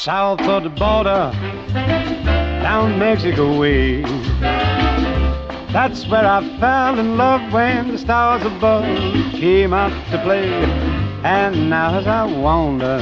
south of the border, down Mexico way. That's where I fell in love when the stars above came out to play. And now as I wander...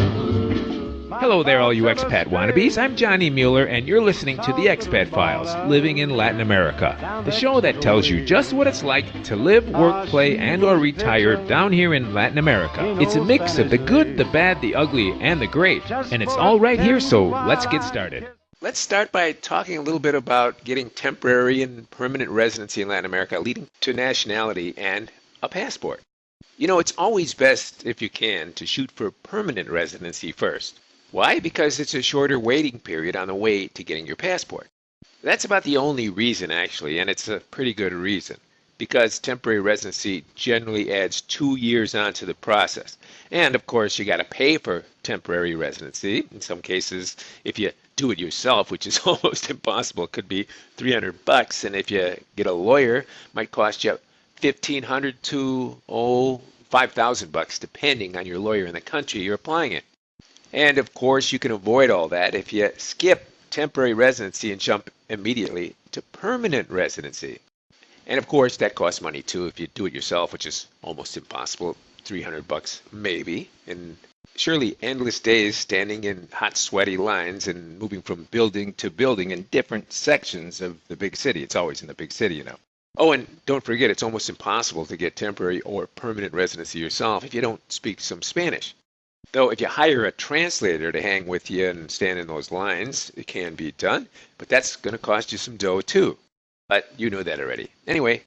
Hello there, all you expat wannabes. I'm Johnny Mueller, and you're listening to the Expat Files, Living in Latin America, the show that tells you just what it's like to live, work, play, and or retire down here in Latin America. It's a mix of the good, the bad, the ugly, and the great, and it's all right here, so let's get started. Let's start by talking a little bit about getting temporary and permanent residency in Latin America, leading to nationality and a passport. You know, it's always best, if you can, to shoot for permanent residency first. Why? Because it's a shorter waiting period on the way to getting your passport. That's about the only reason, actually, and it's a pretty good reason, because temporary residency generally adds 2 years onto the process. And, of course, you got to pay for temporary residency. In some cases, if you do it yourself, which is almost impossible, it could be $300, and if you get a lawyer, it might cost you $1,500 to $5,000, depending on your lawyer in the country you're applying it. And of course, you can avoid all that if you skip temporary residency and jump immediately to permanent residency. And of course, that costs money too if you do it yourself, which is almost impossible, $300 maybe. And surely endless days standing in hot, sweaty lines and moving from building to building in different sections of the big city. It's always in the big city, you know. Oh, and don't forget, it's almost impossible to get temporary or permanent residency yourself if you don't speak some Spanish. Though if you hire a translator to hang with you and stand in those lines, it can be done, but that's going to cost you some dough too. But you know that already. Anyway,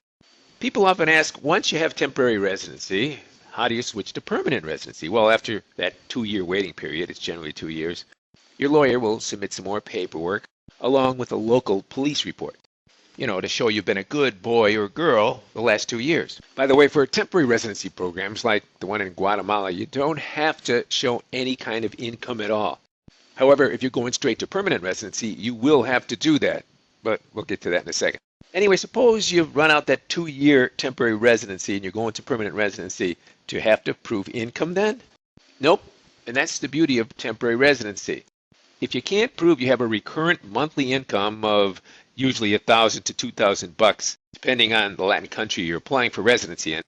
people often ask, once you have temporary residency, how do you switch to permanent residency? Well, after that 2-year waiting period, it's generally 2 years, your lawyer will submit some more paperwork along with a local police report, you know, to show you've been a good boy or girl the last 2 years. By the way, for temporary residency programs like the one in Guatemala, you don't have to show any kind of income at all. However, if you're going straight to permanent residency, you will have to do that. But we'll get to that in a second. Anyway, suppose you've run out that 2-year temporary residency and you're going to permanent residency. Do you have to prove income then? Nope. And that's the beauty of temporary residency. If you can't prove you have a recurrent monthly income of usually $1,000 to $2,000, depending on the Latin country you're applying for residency in,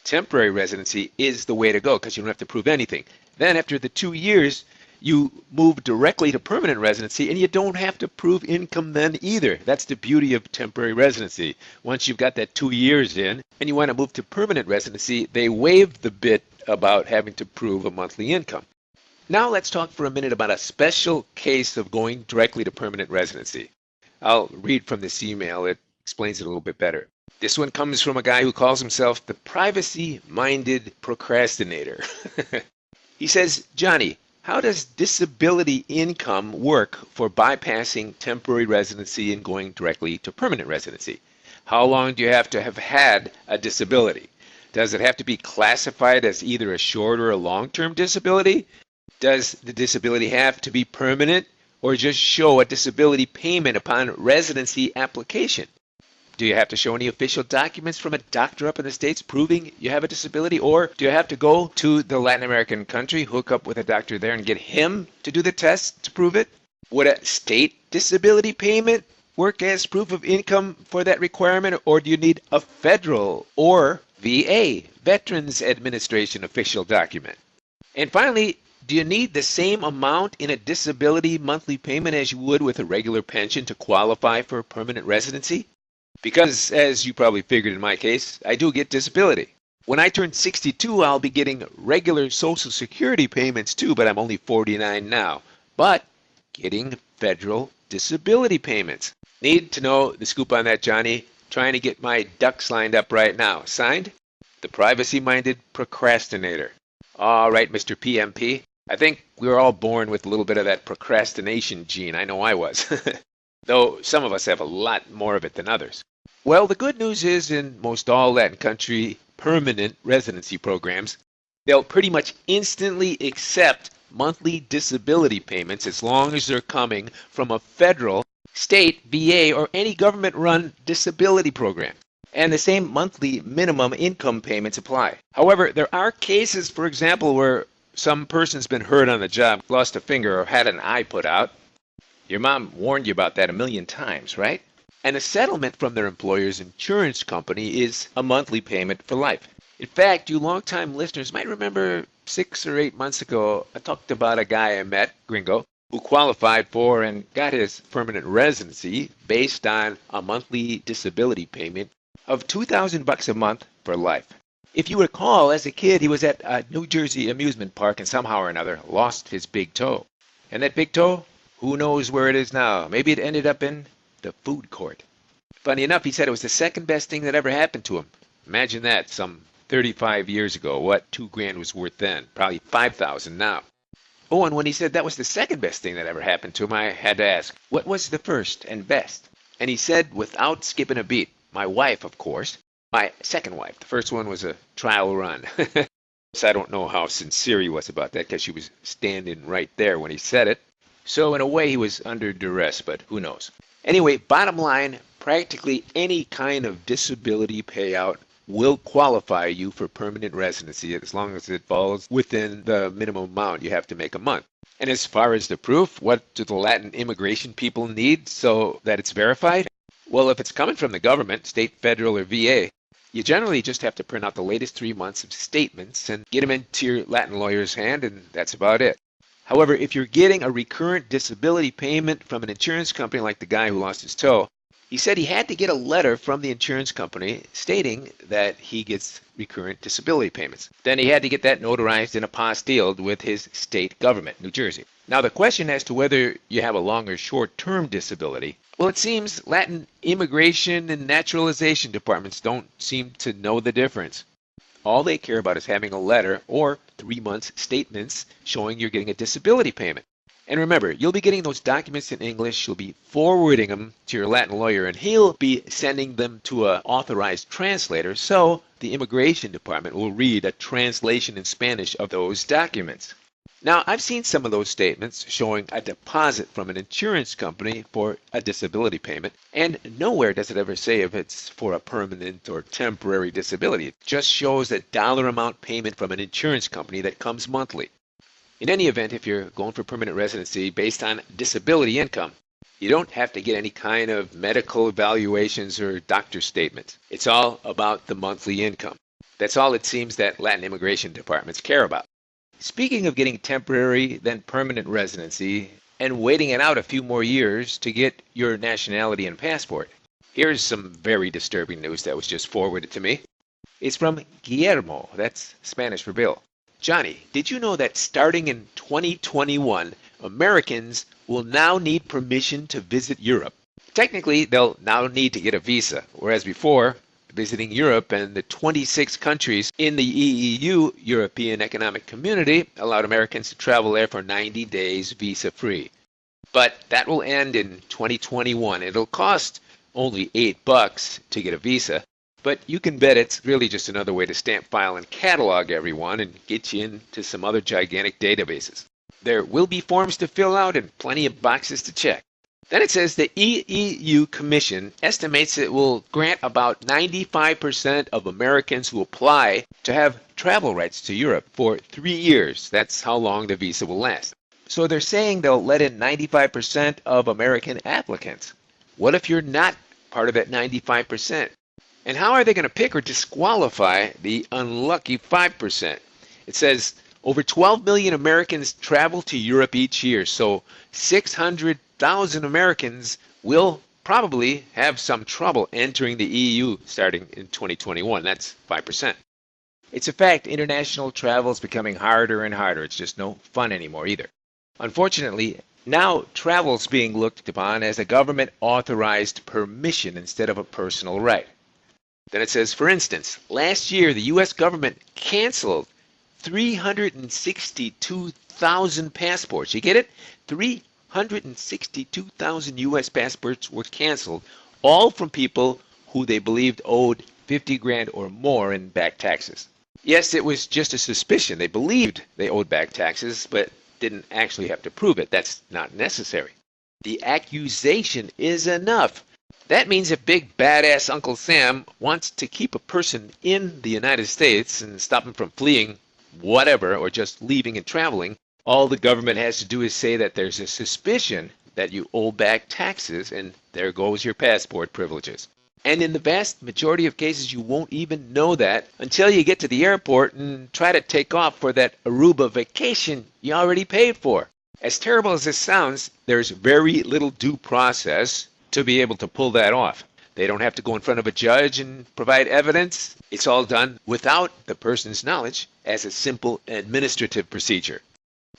temporary residency is the way to go because you don't have to prove anything. Then after the 2 years, you move directly to permanent residency and you don't have to prove income then either. That's the beauty of temporary residency. Once you've got that 2 years in and you want to move to permanent residency, they waive the bit about having to prove a monthly income. Now let's talk for a minute about a special case of going directly to permanent residency. I'll read from this email. It explains it a little bit better. This one comes from a guy who calls himself the privacy-minded procrastinator. He says, Johnny, how does disability income work for bypassing temporary residency and going directly to permanent residency? How long do you have to have had a disability? Does it have to be classified as either a short or a long-term disability? Does the disability have to be permanent or just show a disability payment upon residency application? Do you have to show any official documents from a doctor up in the States proving you have a disability? Or do you have to go to the Latin American country, hook up with a doctor there and get him to do the test to prove it? Would a state disability payment work as proof of income for that requirement? Or do you need a federal or VA, Veterans Administration official document? And finally, do you need the same amount in a disability monthly payment as you would with a regular pension to qualify for permanent residency? Because, as you probably figured in my case, I do get disability. When I turn 62, I'll be getting regular Social Security payments too, but I'm only 49 now. But getting federal disability payments. Need to know the scoop on that, Johnny? Trying to get my ducks lined up right now. Signed, the privacy-minded procrastinator. All right, Mr. PMP. I think we were all born with a little bit of that procrastination gene. I know I was. Though some of us have a lot more of it than others. Well, the good news is in most all Latin country permanent residency programs, they'll pretty much instantly accept monthly disability payments as long as they're coming from a federal, state, VA, or any government-run disability program. And the same monthly minimum income payments apply. However, there are cases, for example, where some person's been hurt on the job, lost a finger, or had an eye put out. Your mom warned you about that a million times, right? And a settlement from their employer's insurance company is a monthly payment for life. In fact, you longtime listeners might remember 6 or 8 months ago, I talked about a guy I met, Gringo, who qualified for and got his permanent residency based on a monthly disability payment of $2,000 a month for life. If you recall, as a kid, he was at a New Jersey amusement park and somehow or another lost his big toe. And that big toe, who knows where it is now? Maybe it ended up in the food court. Funny enough, he said it was the second best thing that ever happened to him. Imagine that, some 35 years ago. What $2,000 was worth then? Probably $5,000 now. Oh, and when he said that was the second best thing that ever happened to him, I had to ask, what was the first and best? And he said, without skipping a beat, my wife, of course. My second wife. The first one was a trial run. So I don't know how sincere he was about that because she was standing right there when he said it. So in a way he was under duress, but who knows. Anyway, bottom line, practically any kind of disability payout will qualify you for permanent residency as long as it falls within the minimum amount you have to make a month. And as far as the proof, what do the Latin immigration people need so that it's verified? Well, if it's coming from the government, state, federal, or VA, you generally just have to print out the latest 3 months of statements and get them into your Latin lawyer's hand, and that's about it. However, if you're getting a recurrent disability payment from an insurance company like the guy who lost his toe, he said he had to get a letter from the insurance company stating that he gets recurrent disability payments. Then he had to get that notarized and apostilled with his state government, New Jersey. Now the question as to whether you have a long or short-term disability, well, it seems Latin immigration and naturalization departments don't seem to know the difference. All they care about is having a letter or 3 months statements showing you're getting a disability payment. And remember, you'll be getting those documents in English, you'll be forwarding them to your Latin lawyer, and he'll be sending them to an authorized translator, so the immigration department will read a translation in Spanish of those documents. Now, I've seen some of those statements showing a deposit from an insurance company for a disability payment, and nowhere does it ever say if it's for a permanent or temporary disability. It just shows a dollar amount payment from an insurance company that comes monthly. In any event, if you're going for permanent residency based on disability income, you don't have to get any kind of medical evaluations or doctor statements. It's all about the monthly income. That's all it seems that Latin immigration departments care about. Speaking of getting temporary, then permanent residency, and waiting it out a few more years to get your nationality and passport, here's some very disturbing news that was just forwarded to me. It's from Guillermo, that's Spanish for Bill. Johnny, did you know that starting in 2021, Americans will now need permission to visit Europe? Technically, they'll now need to get a visa, whereas before, visiting Europe and the 26 countries in the EEU, European Economic Community, allowed Americans to travel there for 90 days visa-free. But that will end in 2021. It'll cost only $8 to get a visa, but you can bet it's really just another way to stamp, file, and catalog everyone and get you into some other gigantic databases. There will be forms to fill out and plenty of boxes to check. Then it says the EEU Commission estimates it will grant about 95% of Americans who apply to have travel rights to Europe for 3 years. That's how long the visa will last. So they're saying they'll let in 95% of American applicants. What if you're not part of that 95%? And how are they going to pick or disqualify the unlucky 5%? It says over 12 million Americans travel to Europe each year, so 600,000 Americans will probably have some trouble entering the EU starting in 2021. That's 5%. It's a fact, international travel is becoming harder and harder. It's just no fun anymore either. Unfortunately, now travel's being looked upon as a government-authorized permission instead of a personal right. Then it says, for instance, last year the U.S. government canceled 362,000 passports. You get it? 362,000 U.S. passports were canceled, all from people who they believed owed 50 grand or more in back taxes. Yes, it was just a suspicion. They believed they owed back taxes, but didn't actually have to prove it. That's not necessary. The accusation is enough. That means if big badass Uncle Sam wants to keep a person in the United States and stop him from fleeing, whatever, or just leaving and traveling, all the government has to do is say that there's a suspicion that you owe back taxes, and there goes your passport privileges. And in the vast majority of cases, you won't even know that until you get to the airport and try to take off for that Aruba vacation you already paid for. As terrible as this sounds, there's very little due process to be able to pull that off. They don't have to go in front of a judge and provide evidence. It's all done without the person's knowledge as a simple administrative procedure.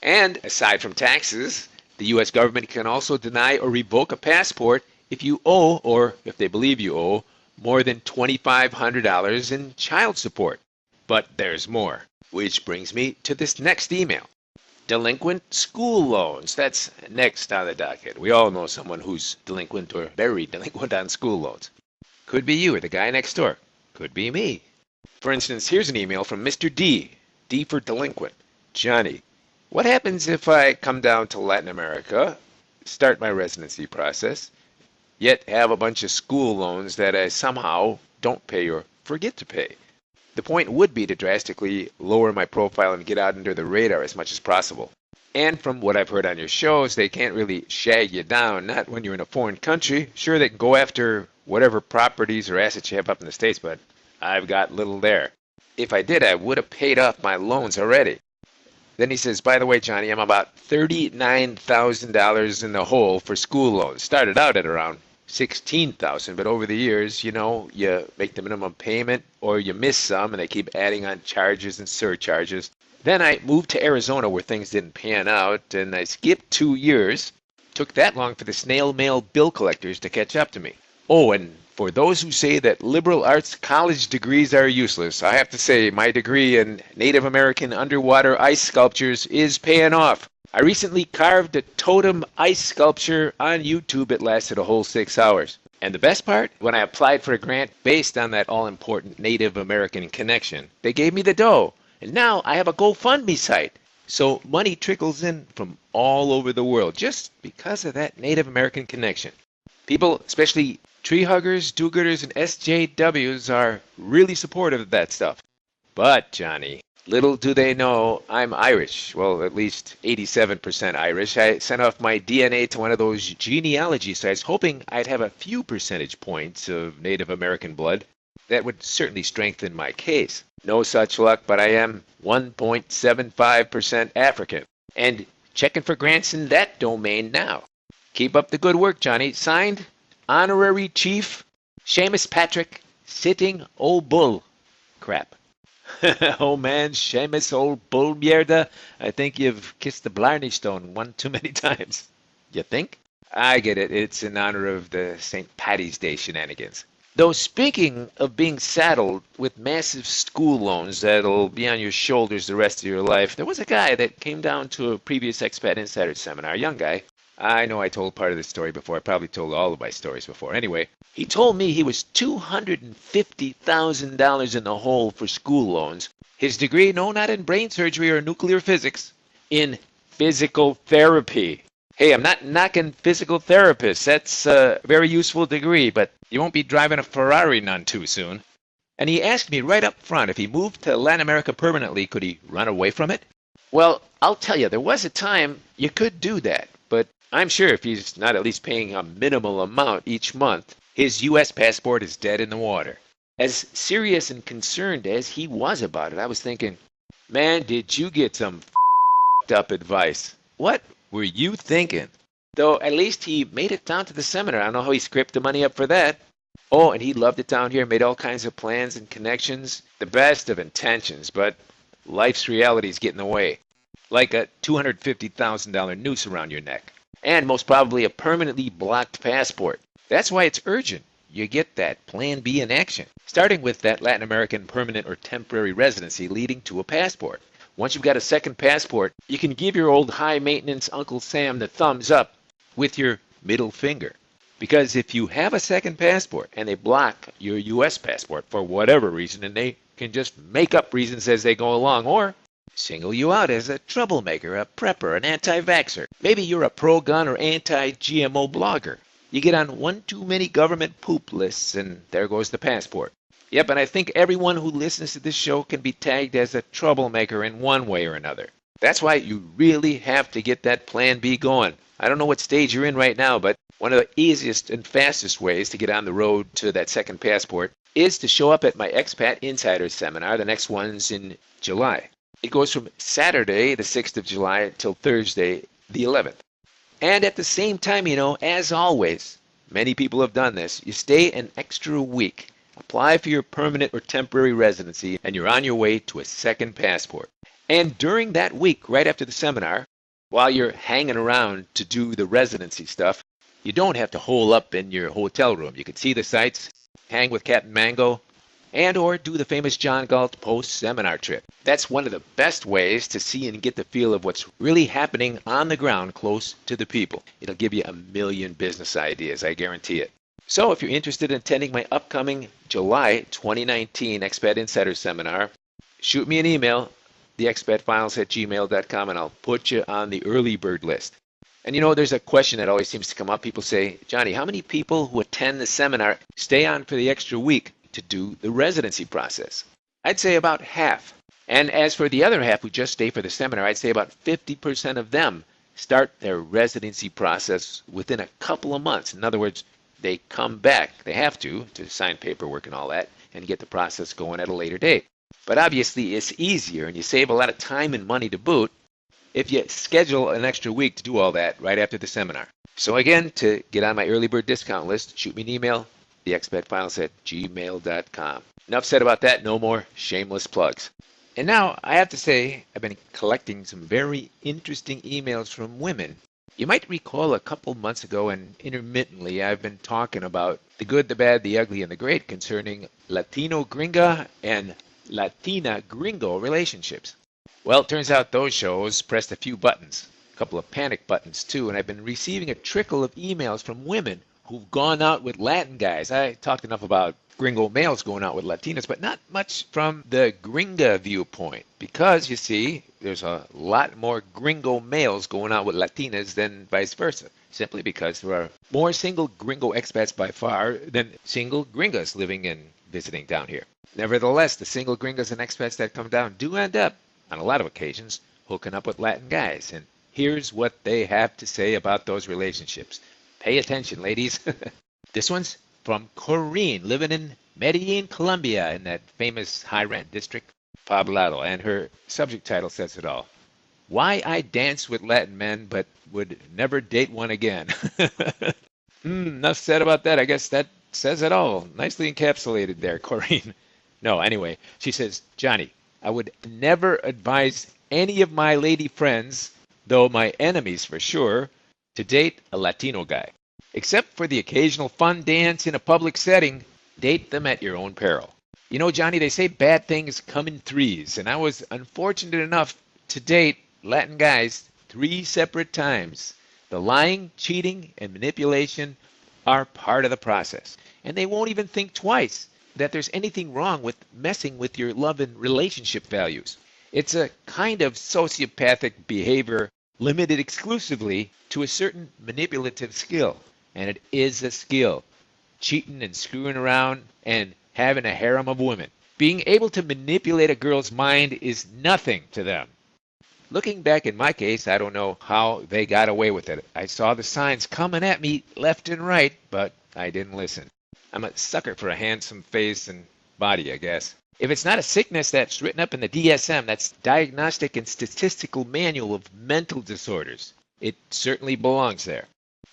And aside from taxes, the U.S. government can also deny or revoke a passport if you owe, or if they believe you owe, more than $2,500 in child support. But there's more, which brings me to this next email. Delinquent school loans. That's next on the docket. We all know someone who's delinquent or very delinquent on school loans. Could be you or the guy next door. Could be me. For instance, here's an email from Mr. D. D for delinquent. Johnny, what happens if I come down to Latin America, start my residency process, yet have a bunch of school loans that I somehow don't pay or forget to pay? The point would be to drastically lower my profile and get out under the radar as much as possible. And from what I've heard on your shows, they can't really shag you down, not when you're in a foreign country. Sure, they can go after whatever properties or assets you have up in the States, but I've got little there. If I did, I would have paid off my loans already. Then he says, by the way, Johnny, I'm about $39,000 in the hole for school loans. Started out at around $16,000, but over the years, you make the minimum payment or you miss some and they keep adding on charges and surcharges. Then I moved to Arizona where things didn't pan out and I skipped 2 years. Took that long for the snail mail bill collectors to catch up to me. Oh, and for those who say that liberal arts college degrees are useless, I have to say my degree in Native American underwater ice sculptures is paying off. I recently carved a totem ice sculpture on YouTube. It lasted a whole 6 hours. And the best part, when I applied for a grant based on that all-important Native American connection, they gave me the dough. And now I have a GoFundMe site. So money trickles in from all over the world just because of that Native American connection. People, especially tree huggers, do-gooders, and SJWs, are really supportive of that stuff. But, Johnny, little do they know I'm Irish. Well, at least 87% Irish. I sent off my DNA to one of those genealogy sites, hoping I'd have a few percentage points of Native American blood. That would certainly strengthen my case. No such luck, but I am 1.75% African. And checking for grants in that domain now. Keep up the good work, Johnny. Signed, Honorary Chief Seamus Patrick, Sitting Old Bull. Crap. Oh man, Seamus Old Bull Mierda, I think you've kissed the Blarney Stone one too many times. You think? I get it. It's in honor of the St. Paddy's Day shenanigans. Though speaking of being saddled with massive school loans that'll be on your shoulders the rest of your life, there was a guy that came down to a previous Expat Insider seminar, a young guy. I know I told part of this story before. I probably told all of my stories before. Anyway, he told me he was $250,000 in the hole for school loans. His degree, no, not in brain surgery or nuclear physics, in physical therapy. Hey, I'm not knocking physical therapists. That's a very useful degree, but you won't be driving a Ferrari none too soon. And he asked me right up front if he moved to Latin America permanently, could he run away from it? Well, I'll tell you, there was a time you could do that, but I'm sure if he's not at least paying a minimal amount each month, his U.S. passport is dead in the water. As serious and concerned as he was about it, I was thinking, man, did you get some f***ed up advice? What were you thinking? Though at least he made it down to the seminar. I don't know how he scraped the money up for that. Oh, and he loved it down here, made all kinds of plans and connections. The best of intentions, but life's realities get in the way. Like a $250,000 noose around your neck. And most probably a permanently blocked passport. That's why it's urgent. You get that Plan B in action. Starting with that Latin American permanent or temporary residency leading to a passport. Once you've got a second passport, you can give your old high-maintenance Uncle Sam the thumbs up with your middle finger. Because if you have a second passport and they block your U.S. passport for whatever reason, and they can just make up reasons as they go along, or single you out as a troublemaker, a prepper, an anti-vaxxer. Maybe you're a pro-gun or anti-GMO blogger. You get on one too many government poop lists, and there goes the passport. Yep, and I think everyone who listens to this show can be tagged as a troublemaker in one way or another. That's why you really have to get that Plan B going. I don't know what stage you're in right now, but one of the easiest and fastest ways to get on the road to that second passport is to show up at my Expat Insiders Seminar. The next one's in July. It goes from Saturday, the 6th of July, till Thursday, the 11th. And at the same time, as always, many people have done this, you stay an extra week. Apply for your permanent or temporary residency, and you're on your way to a second passport. And during that week, right after the seminar, while you're hanging around to do the residency stuff, you don't have to hole up in your hotel room. You can see the sights, hang with Captain Mango, and or do the famous John Galt post-seminar trip. That's one of the best ways to see and get the feel of what's really happening on the ground close to the people. It'll give you a million business ideas, I guarantee it. So if you're interested in attending my upcoming July 2019 Expat Insider Seminar, shoot me an email, theexpatfiles@gmail.com, and I'll put you on the early bird list. And there's a question that always seems to come up. People say, Johnny, how many people who attend the seminar stay on for the extra week to do the residency process? I'd say about half. And as for the other half who just stay for the seminar, I'd say about 50% of them start their residency process within a couple of months. In other words, they come back. They have to sign paperwork and all that and get the process going at a later date. But obviously it's easier and you save a lot of time and money to boot if you schedule an extra week to do all that right after the seminar. So again, to get on my early bird discount list, shoot me an email, theexpatfiles@gmail.com. Enough said about that. No more shameless plugs. And now I have to say I've been collecting some very interesting emails from women. You might recall a couple months ago, and intermittently I've been talking about the good, the bad, the ugly, and the great concerning Latino Gringa and Latina Gringo relationships. Well, it turns out those shows pressed a few buttons, a couple of panic buttons too, and I've been receiving a trickle of emails from women who've gone out with Latin guys. I talked enough about Gringo males going out with Latinas, but not much from the Gringa viewpoint, because you see, there's a lot more Gringo males going out with Latinas than vice versa, simply because there are more single Gringo expats by far than single Gringas living and visiting down here. Nevertheless, the single Gringas and expats that come down do end up, on a lot of occasions, hooking up with Latin guys, and here's what they have to say about those relationships. Pay attention, ladies. This one's from Corinne, living in Medellin, Colombia, in that famous high-rent district, Poblado, and her subject title says it all. Why I dance with Latin men but would never date one again. Enough said about that. I guess that says it all. Nicely encapsulated there, Corinne. No, anyway, she says, Johnny, I would never advise any of my lady friends, though my enemies for sure, to date a Latino guy. Except for the occasional fun dance in a public setting, date them at your own peril. Johnny, they say bad things come in threes, and I was unfortunate enough to date Latin guys 3 separate times. The lying, cheating, and manipulation are part of the process, and they won't even think twice that there's anything wrong with messing with your love and relationship values. It's a kind of sociopathic behavior limited exclusively to a certain manipulative skill. And it is a skill. Cheating and screwing around and having a harem of women. Being able to manipulate a girl's mind is nothing to them. Looking back in my case, I don't know how they got away with it. I saw the signs coming at me left and right, but I didn't listen. I'm a sucker for a handsome face and body, I guess. If it's not a sickness that's written up in the DSM, that's Diagnostic and Statistical Manual of Mental Disorders, it certainly belongs there.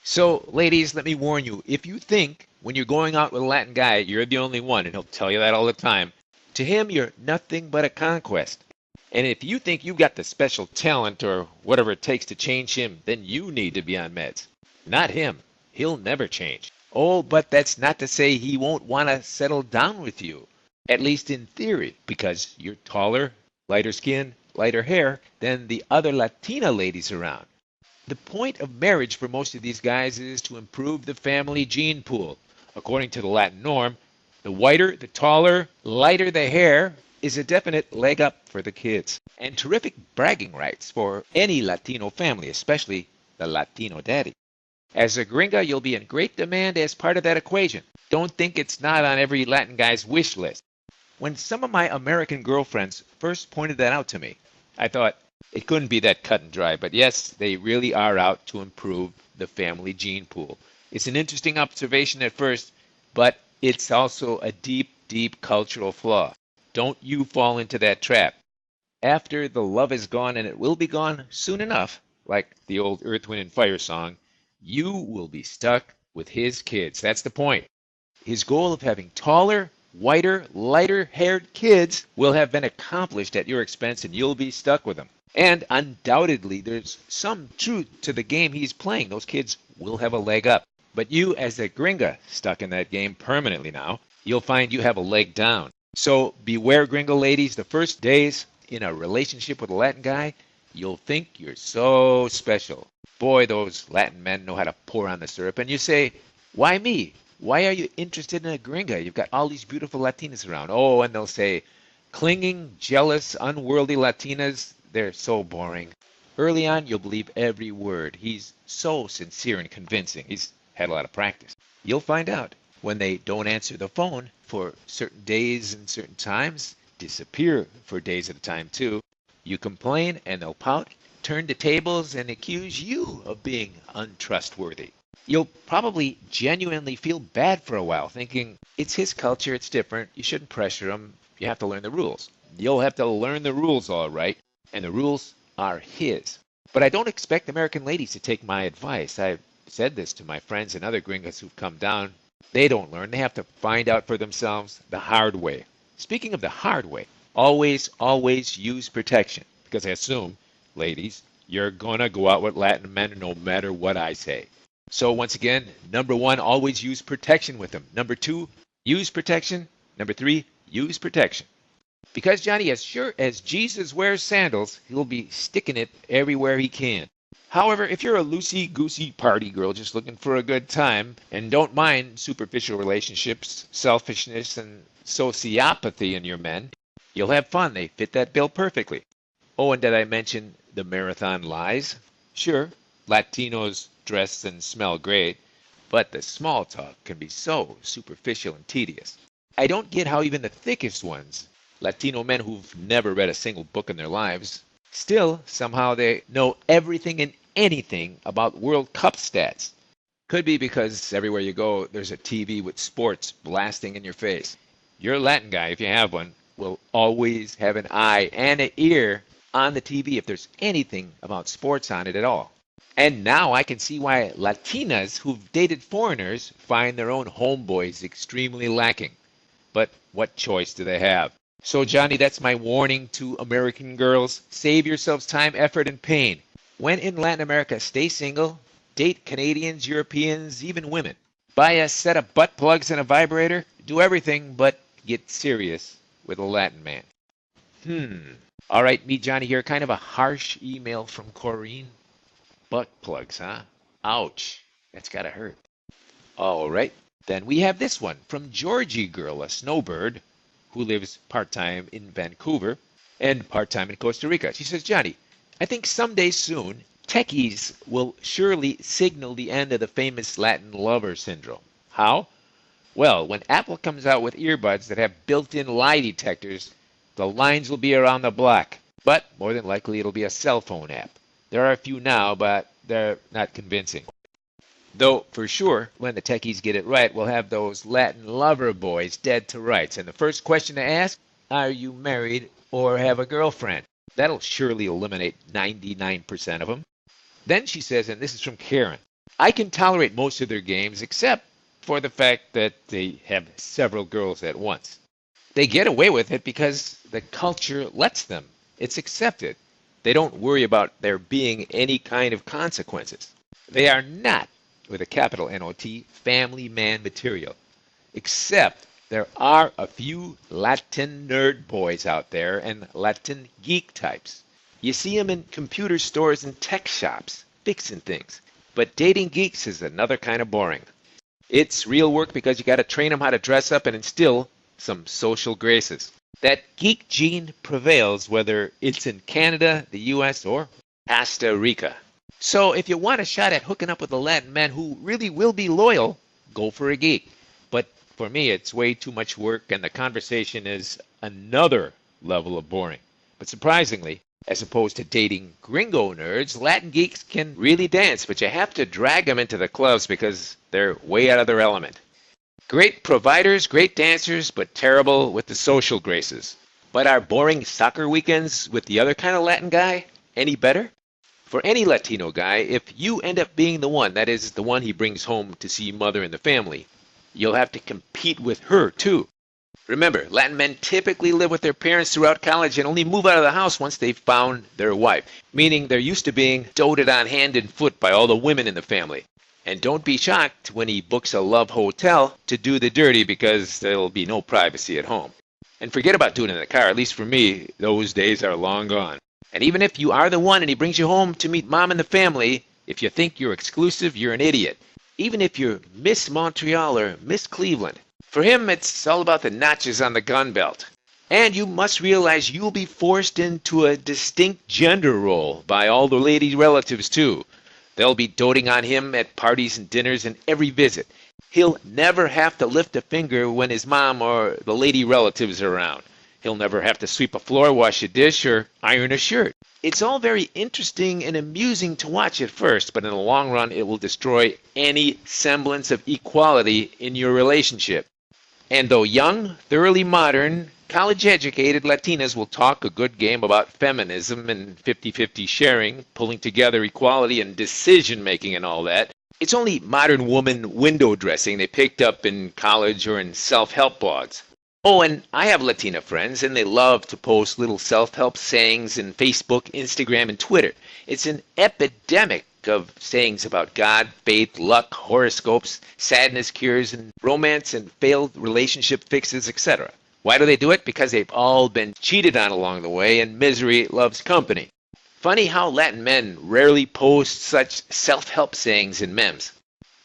So, ladies, let me warn you, if you think when you're going out with a Latin guy, you're the only one, and he'll tell you that all the time, to him, you're nothing but a conquest. And if you think you've got the special talent or whatever it takes to change him, then you need to be on meds. Not him. He'll never change. Oh, but that's not to say he won't want to settle down with you, at least in theory, because you're taller, lighter skin, lighter hair than the other Latina ladies around. The point of marriage for most of these guys is to improve the family gene pool. According to the Latin norm, the whiter, the taller, lighter the hair is a definite leg up for the kids, and terrific bragging rights for any Latino family, especially the Latino daddy. As a gringa, you'll be in great demand as part of that equation. Don't think it's not on every Latin guy's wish list. When some of my American girlfriends first pointed that out to me, I thought it couldn't be that cut and dry, but yes, they really are out to improve the family gene pool. It's an interesting observation at first, but it's also a deep, deep cultural flaw. Don't you fall into that trap. After the love is gone, and it will be gone soon enough, like the old Earth, Wind, and Fire song, you will be stuck with his kids. That's the point. His goal of having taller, whiter, lighter-haired kids will have been accomplished at your expense, and you'll be stuck with them. And undoubtedly, there's some truth to the game he's playing. Those kids will have a leg up. But you, as a gringa, stuck in that game permanently now, you'll find you have a leg down. So beware, gringo ladies, the first days in a relationship with a Latin guy, you'll think you're so special. Boy, those Latin men know how to pour on the syrup. And you say, why me? Why are you interested in a gringa? You've got all these beautiful Latinas around. Oh, and they'll say, clinging, jealous, unworldly Latinas, they're so boring. Early on, you'll believe every word. He's so sincere and convincing. He's had a lot of practice. You'll find out when they don't answer the phone for certain days and certain times, disappear for days at a time too. You complain and they'll pout, turn the tables and accuse you of being untrustworthy. You'll probably genuinely feel bad for a while, thinking it's his culture, it's different, you shouldn't pressure him, you have to learn the rules. You'll have to learn the rules all right, and the rules are his. But I don't expect American ladies to take my advice. I've said this to my friends and other gringos who've come down. They don't learn. They have to find out for themselves the hard way. Speaking of the hard way, always, always use protection. Because I assume, ladies, you're going to go out with Latin men no matter what I say. So once again, number 1, always use protection with them. Number 2, use protection. Number 3, use protection. Because, Johnny, as sure as Jesus wears sandals, he'll be sticking it everywhere he can. However, if you're a loosey-goosey party girl just looking for a good time and don't mind superficial relationships, selfishness, and sociopathy in your men, you'll have fun. They fit that bill perfectly. Oh, and did I mention the marathon lies? Sure, Latinos dress and smell great, but the small talk can be so superficial and tedious. I don't get how even the thickest ones, Latino men who've never read a single book in their lives, still somehow they know everything and anything about World Cup stats. Could be because everywhere you go, there's a TV with sports blasting in your face. Your Latin guy, if you have one, will always have an eye and an ear on the TV if there's anything about sports on it at all. And now I can see why Latinas who've dated foreigners find their own homeboys extremely lacking. But what choice do they have? So, Johnny, that's my warning to American girls. Save yourselves time, effort, and pain. When in Latin America, stay single, date Canadians, Europeans, even women. Buy a set of butt plugs and a vibrator. Do everything but get serious with a Latin man. All right, me, Johnny, here. Kind of a harsh email from Corrine. Butt plugs, huh? Ouch. That's gotta hurt. All right. Then we have this one from Georgie Girl, a snowbird, who lives part-time in Vancouver and part-time in Costa Rica. She says, Johnny, I think someday soon, techies will surely signal the end of the famous Latin lover syndrome. How? Well, when Apple comes out with earbuds that have built-in lie detectors, the lines will be around the block. But more than likely, it'll be a cell phone app. There are a few now, but they're not convincing. Though, for sure, when the techies get it right, we'll have those Latin lover boys dead to rights. And the first question to ask, are you married or have a girlfriend? That'll surely eliminate 99% of them. Then she says, and this is from Karen, I can tolerate most of their games except for the fact that they have several girls at once. They get away with it because the culture lets them. It's accepted. They don't worry about there being any kind of consequences. They are not, with a capital N-O-T, family man material. Except there are a few Latin nerd boys out there and Latin geek types. You see them in computer stores and tech shops, fixing things. But dating geeks is another kind of boring. It's real work because you got to train them how to dress up and instill some social graces. That geek gene prevails whether it's in Canada, the U.S., or Costa Rica. So if you want a shot at hooking up with a Latin man who really will be loyal, go for a geek. But for me, it's way too much work, and the conversation is another level of boring. But surprisingly, as opposed to dating gringo nerds, Latin geeks can really dance, but you have to drag them into the clubs because they're way out of their element. Great providers, great dancers, but terrible with the social graces. But are boring soccer weekends with the other kind of Latin guy any better? For any Latino guy, if you end up being the one, that is, the one he brings home to see mother and the family, you'll have to compete with her too. Remember, Latin men typically live with their parents throughout college and only move out of the house once they've found their wife, meaning they're used to being doted on hand and foot by all the women in the family. And don't be shocked when he books a love hotel to do the dirty because there'll be no privacy at home. And forget about doing it in the car. At least for me, those days are long gone. And even if you are the one and he brings you home to meet mom and the family, if you think you're exclusive, you're an idiot. Even if you're Miss Montreal or Miss Cleveland. For him, it's all about the notches on the gun belt. And you must realize you'll be forced into a distinct gender role by all the lady relatives too. They'll be doting on him at parties and dinners and every visit. He'll never have to lift a finger when his mom or the lady relatives are around. He'll never have to sweep a floor, wash a dish, or iron a shirt. It's all very interesting and amusing to watch at first, but in the long run, it will destroy any semblance of equality in your relationship. And though young, thoroughly modern, college-educated Latinas will talk a good game about feminism and 50-50 sharing, pulling together equality and decision-making and all that, it's only modern woman window dressing they picked up in college or in self-help blogs. Oh, and I have Latina friends, and they love to post little self-help sayings in Facebook, Instagram, and Twitter. It's an epidemic of sayings about God, faith, luck, horoscopes, sadness cures, and romance and failed relationship fixes, etc. Why do they do it? Because they've all been cheated on along the way, and misery loves company. Funny how Latin men rarely post such self-help sayings and memes.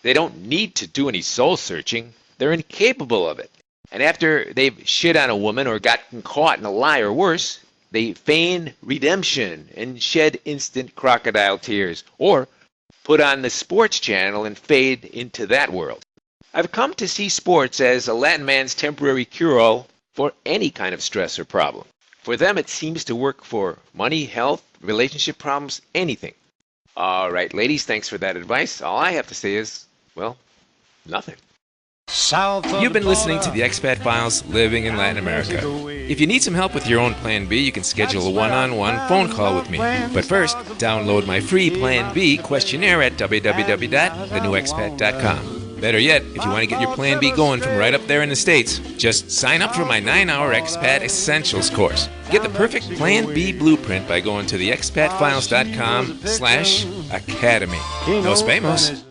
They don't need to do any soul-searching. They're incapable of it. And after they've shit on a woman or gotten caught in a lie or worse, they feign redemption and shed instant crocodile tears, or put on the sports channel and fade into that world. I've come to see sports as a Latin man's temporary cure-all for any kind of stress or problem. For them, it seems to work for money, health, relationship problems, anything. All right, ladies, thanks for that advice. All I have to say is, well, nothing. You've been listening to the Expat Files, living in Latin America. If you need some help with your own Plan B, you can schedule a one-on-one phone call with me. But first, download my free Plan B questionnaire at www.thenewexpat.com. Better yet, if you want to get your Plan B going from right up there in the States, just sign up for my 9-hour Expat Essentials course. Get the perfect Plan B blueprint by going to theexpatfiles.com/academy. Nos vemos.